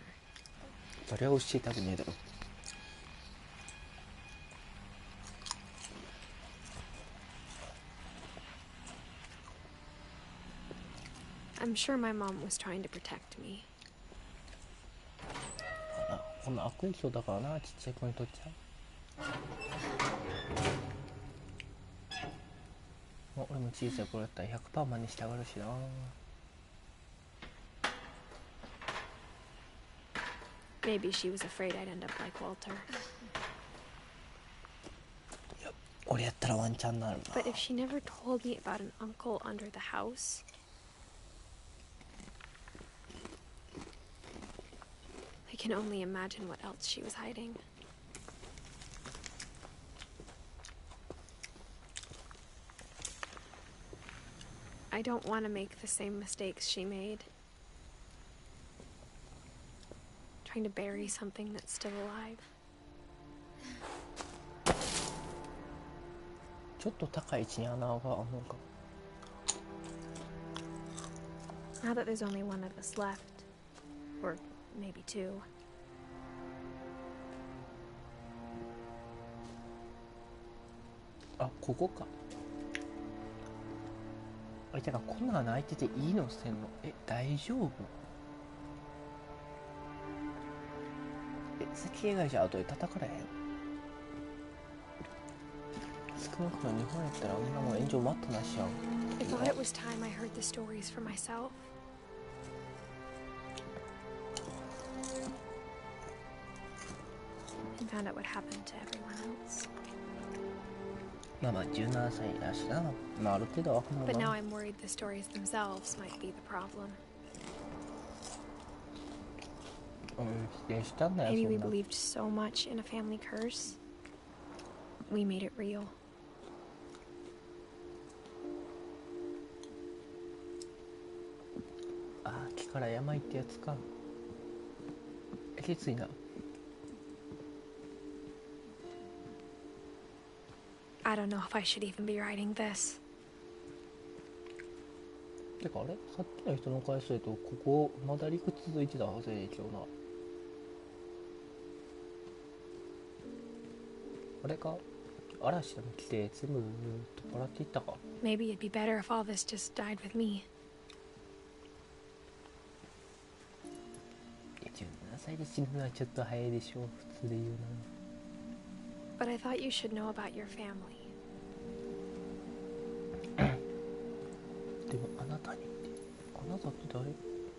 それは教えたくねえだろ。 I'm sure my mom was trying to protect me. こんな悪影響だからな、ちっちゃい子にとっちゃ。俺も小さい頃やったら 100% 真似したがるしな。 Maybe she was afraid I'd end up like Walter. 俺やったらワンチャンなるな。 But if she never told me about an uncle under the house, I can only imagine what else she was hiding. I don't want to make the same mistakes she made. Trying to bury something that's still alive. ちょっと高い位置に穴があるのか。 Now that there's only one of us left, or maybe two. あ、ここか。あ、てかこんな穴開いてていいの線路？大丈夫？設計会社後で叩かれへん？少なくとも日本やったらあんなもん炎上待ったなしやん。 I thought it was time I heard the stories for myself. And found out what happened to everyone else. まあまあ17歳だしな。まあある程度は分かる But もん now な。 I'm worried the stories themselves might be the problem. 否定したんだよ Maybe そ we んな。 believed so much in a family curse. We made it real. あ、木から山行ってやつか。きついな。 I don't know if I should even be writing this. てかあれさっきの人の回数だとここまだ陸続いてたはずやねんけどな。あれか嵐でも来て全部取っ払っていったか。 Maybe it'd be better if all this just died with me. 17歳で死ぬのはちょっと早いでしょう。普通で言うな。 But I thought you should know about your family. でもあなたにあなたって誰？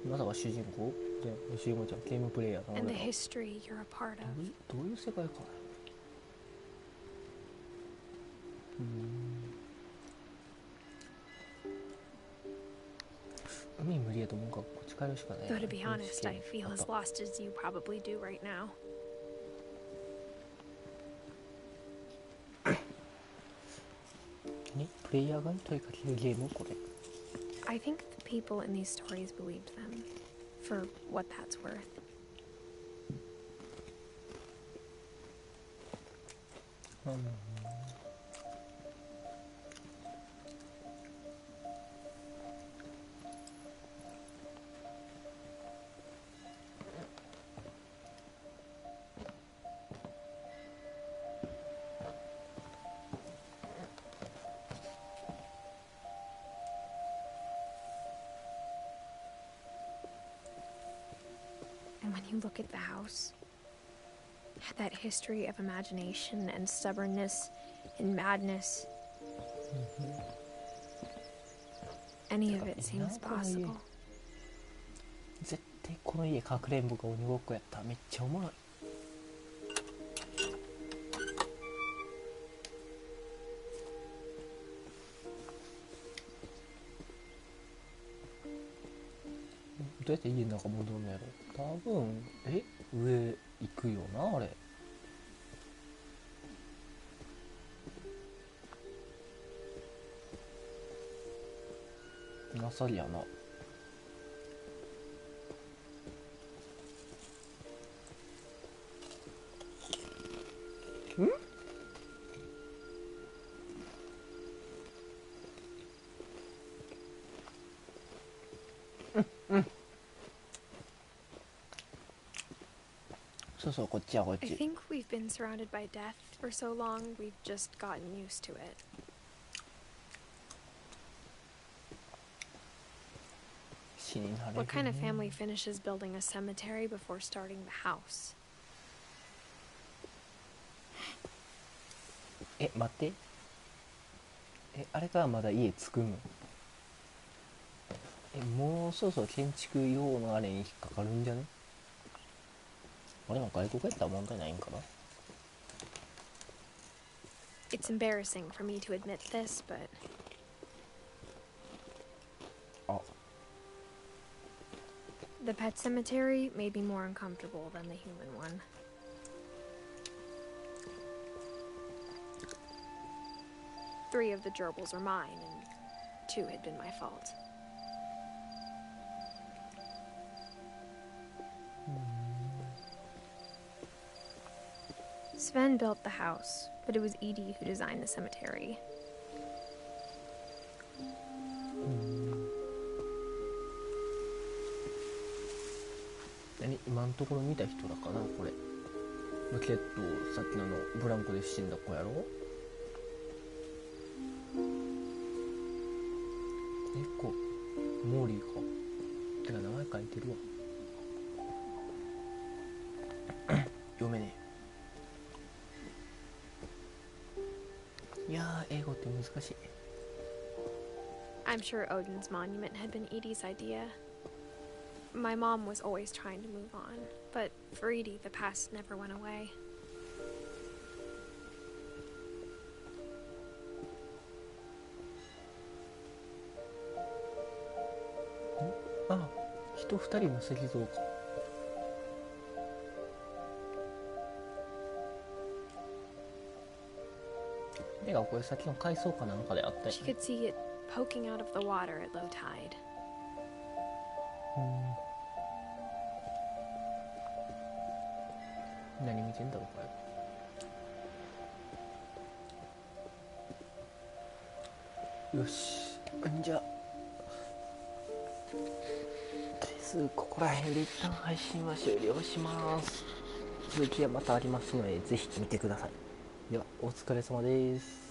あなたが主人公で主人公じゃんゲームプレイヤーな And 俺 the が。 history you're a part of. どういう世界かな。海無理やと思うからこっち帰るしかない。 Though to be honest, I feel as lost as you probably do right now. ね、プレイヤー側に問いかけるゲームこれ。 I think the people in these stories believed them, for what that's worth. And when you look at the house, that history of imagination and stubbornness and madness, any of it seems possible. 絶対この家かくれんぼが鬼ごっこやったらめっちゃおもろい。どうやって家の中戻るのやろ。多分上行くよなあれ。なさりやな。そうそう、こっちやこっ I ち。 think we've been surrounded by death for so long, we've just gotten used to it. 死になれるね。 What kind of family finishes building a cemetery before starting the house? 待って。あれからまだ家作るの？もうそろそろ建築用のあれに引っかかるんじゃね？あれも外国やったら問題ないんかな。 It's embarrassing for me to admit this, but あ、 the pet cemetery may be more uncomfortable than the human one. Three of the gerbils are mine, and 2 had been my fault. Sven built the house, but it was Edie who designed the cemetery. 今のところ見た人だかなこれ。ロケット、さっきのブランコで死んだ子やろ。猫、モーリーか。てか名前書いてるわ。読めねえ。いやー、英語って難しい。 I'm sure Odin's monument had been Edie's idea. My mom was always trying to move on, but for Edie, the past never went away. あ、人2人の石像か。これ先の海藻かなんかであったよ She ね。 could see it poking out of the water at low tide. 何見てんだろうこれ。よし、じゃあとりあえずここら辺で一旦配信は終了します。続きはまたありますのでぜひ見てください。ではお疲れ様です。